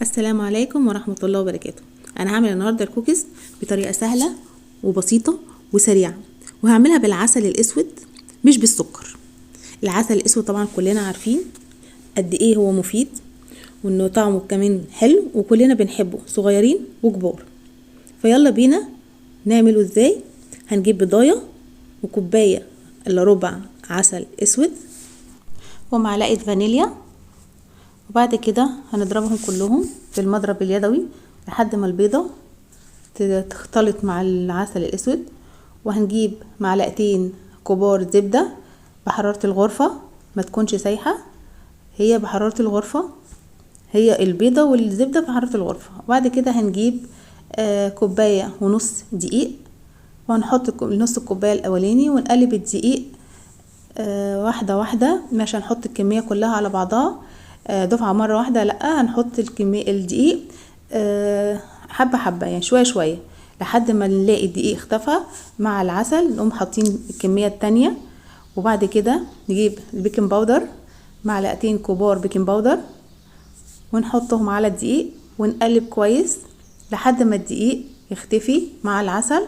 السلام عليكم ورحمة الله وبركاته. انا هعمل النهاردة الكوكيز بطريقة سهلة وبسيطة وسريعة، وهعملها بالعسل الاسود مش بالسكر. العسل الاسود طبعا كلنا عارفين قد ايه هو مفيد، وانه طعمه كمان حلو وكلنا بنحبه صغيرين وكبار. فيلا بينا نعمله ازاي. هنجيب بضاية وكوباية الا ربع عسل اسود ومعلقة فانيليا، وبعد كده هنضربهم كلهم بالمضرب اليدوي لحد ما البيضة تختلط مع العسل الاسود. وهنجيب معلقتين كبار زبدة بحرارة الغرفة، ما تكونش سايحة، هي بحرارة الغرفة، هي البيضة والزبدة بحرارة الغرفة. وبعد كده هنجيب كوباية ونص دقيق، وهنحط نص الكوباية الاولاني ونقلب الدقيق واحدة واحدة، مش هنحط الكمية كلها على بعضها دفعة مرة واحدة، لا هنحط الكمية الدقيق حبة حبة، يعني شوية شوية لحد ما نلاقي الدقيق اختفى مع العسل. نقوم حاطين الكمية التانية، وبعد كده نجيب البيكنج باودر، معلقتين كبار بيكنج باودر، ونحطهم على الدقيق ونقلب كويس لحد ما الدقيق يختفي مع العسل.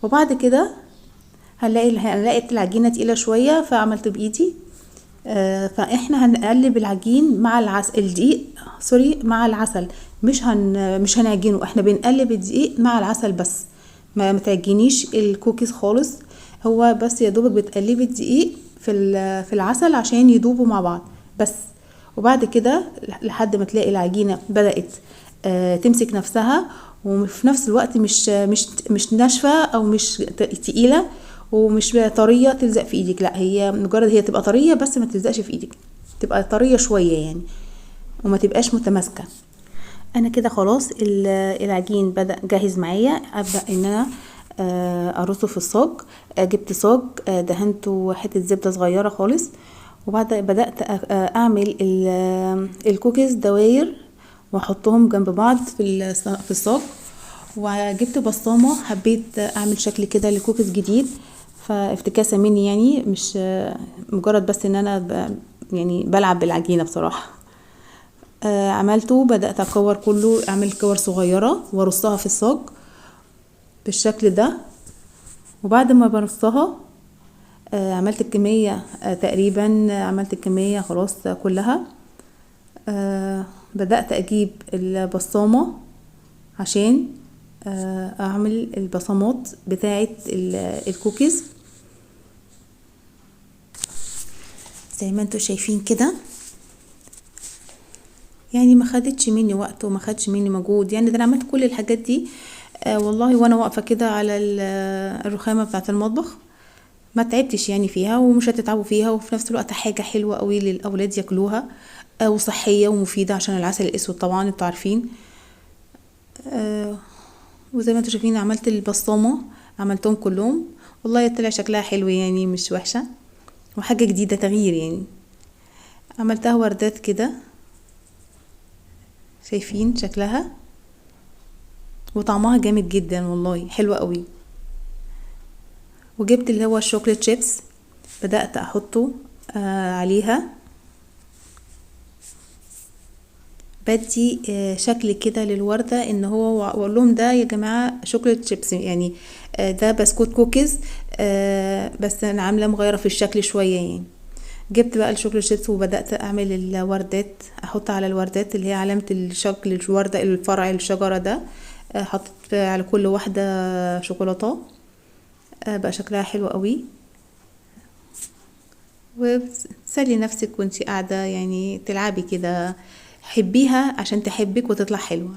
وبعد كده هنلاقي العجينة تقيلة شوية فعملته بايدي. فاحنا هنقلب العجين مع العسل، الدقيق سوري مع العسل، مش هنعجنه، احنا بنقلب الدقيق مع العسل بس. ما تعجنيش الكوكيز خالص، هو بس يا دوبك بتقلبي الدقيق في العسل عشان يدوبوا مع بعض بس. وبعد كده لحد ما تلاقي العجينة بدأت تمسك نفسها، وفي نفس الوقت مش ناشفة او مش تقيلة ومش طريه تلزق في ايدك، لا هي مجرد هي تبقى طريه بس ما تلزقش في ايدك، تبقى طريه شويه يعني وما تبقاش متماسكه. انا كده خلاص العجين بدأ جاهز معايا. ابدأ ان انا ارصه في الصاج. جبت صاج دهنته حته زبده صغيره خالص، وبعد بدأت اعمل الكوكيز دواير واحطهم جنب بعض في الصاج. وجبت بصامه، حبيت اعمل شكل كده لكوكيز جديد، فافتكاسه مني يعني، مش مجرد بس ان انا يعني بلعب بالعجينه بصراحه. عملته، بدأت اكور كله، اعمل كور صغيره وارصها في الصاج بالشكل ده. وبعد ما برصها عملت الكميه تقريبا عملت الكميه خلاص كلها. بدأت اجيب البصامه عشان اعمل البصمات بتاعه الكوكيز زي ما انتوا شايفين كده. يعني ما خدتش مني وقت وما خدش مني مجهود، يعني ده انا عملت كل الحاجات دي والله وانا واقفه كده على الرخامه بتاعه المطبخ، ما تعبتش يعني فيها ومش هتتعبوا فيها، وفي نفس الوقت حاجه حلوه قوي للاولاد ياكلوها وصحيه ومفيده عشان العسل الاسود طبعا انتوا عارفين. وزي ما انتوا شايفين عملت البصامه، عملتهم كلهم، والله طلع شكلها حلو يعني مش وحشه، وحاجه جديده تغيير يعني. عملتها وردات كده، شايفين شكلها وطعمها جامد جدا والله حلوة قوي. وجبت اللي هو الشوكليت شيبس، بدأت احطه عليها، بدي شكل كده للوردة ان هو، واقول لهم ده يا جماعة شوكليت شيبس يعني ده بسكوت كوكيز بس انا عاملة مغيرة في الشكل شوية يعني. جبت بقى الشوكليت شيبس وبدأت اعمل الوردات، احط على الوردات اللي هي علامة الشكل الوردة الفرع الشجرة ده، حطيت على كل واحدة شوكولاتة بقى شكلها حلو قوي. وتسلي نفسك وانتي قاعدة يعني تلعبي كده، حبيها عشان تحبك وتطلع حلوة.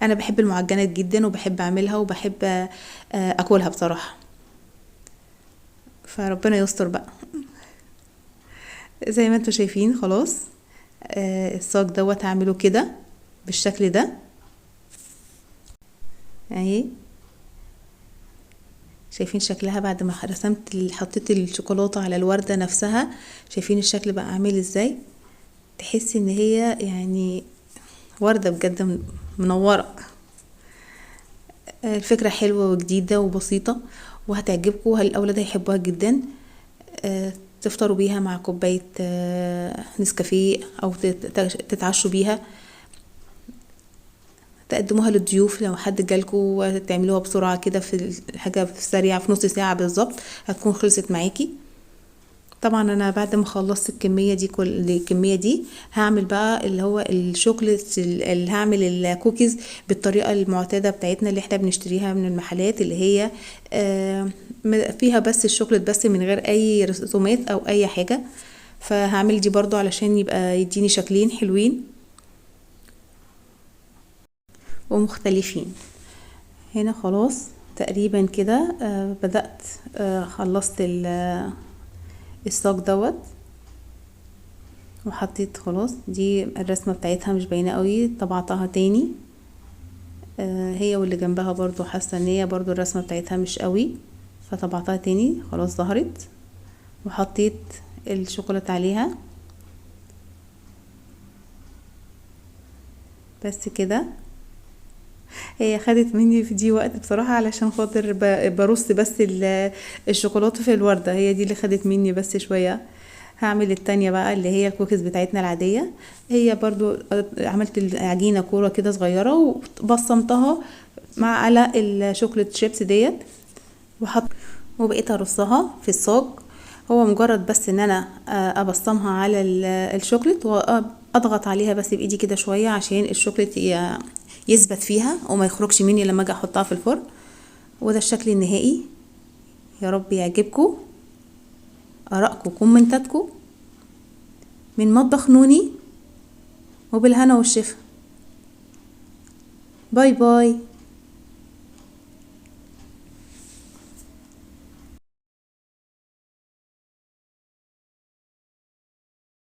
انا بحب المعجنات جدا وبحب اعملها وبحب اكلها بصراحة، فربنا يستر بقى. زي ما انتوا شايفين خلاص الصاج دوت هعمله كده بالشكل ده اهي. شايفين شكلها بعد ما رسمت حطيت الشوكولاتة على الوردة نفسها، شايفين الشكل بقى عامل ازاي، تحسي ان هي يعني وردة بجد منورة. الفكرة حلوة وجديدة وبسيطة وهتعجبكم، الاولاد هيحبوها جدا. تفطروا بيها مع كوباية نسكافيه او تتعشوا بيها. تقدموها للضيوف لو حد جالكوا، تعملوها بسرعة كده في الحاجة في سريعة في نص ساعة بالظبط هتكون خلصت معاكي. طبعا انا بعد ما خلصت الكميه دي هعمل بقى اللي هو الشوكليت اللي هعمل الكوكيز بالطريقه المعتاده بتاعتنا اللي احنا بنشتريها من المحلات، اللي هي فيها بس الشوكليت بس من غير اي رسومات او اي حاجه. فهعمل دي برضو علشان يبقى يديني شكلين حلوين ومختلفين. هنا خلاص تقريبا كده بدأت خلصت الصاج دوت، وحطيت خلاص. دي الرسمة بتاعتها مش باينة قوي، طبعتها تاني هي واللي جنبها برضو حاسة ان هي برضو الرسمة بتاعتها مش قوي، فطبعتها تاني خلاص ظهرت. وحطيت الشوكولات عليها بس كده. هي خدت مني في دي وقت بصراحة علشان خاطر برص بس الشوكولاتة في الوردة، هي دي اللي خدت مني بس شوية. هعمل التانية بقى اللي هي الكوكيز بتاعتنا العادية. هي برضو عملت العجينة كورة كده صغيرة وبصمتها على الشوكولات شيبس ديت وبقيت ارصها في الصاج. هو مجرد بس ان انا ابصمها على الشوكولات واضغط عليها بس بايدي كده شوية عشان الشوكولات يثبت فيها وما يخرجش مني لما اجي احطها في الفرن. وده الشكل النهائي. يا رب يعجبكم ارائكم وكومنتاتكم من مطبخ نوني، وبالهنا والشفا. باي باي.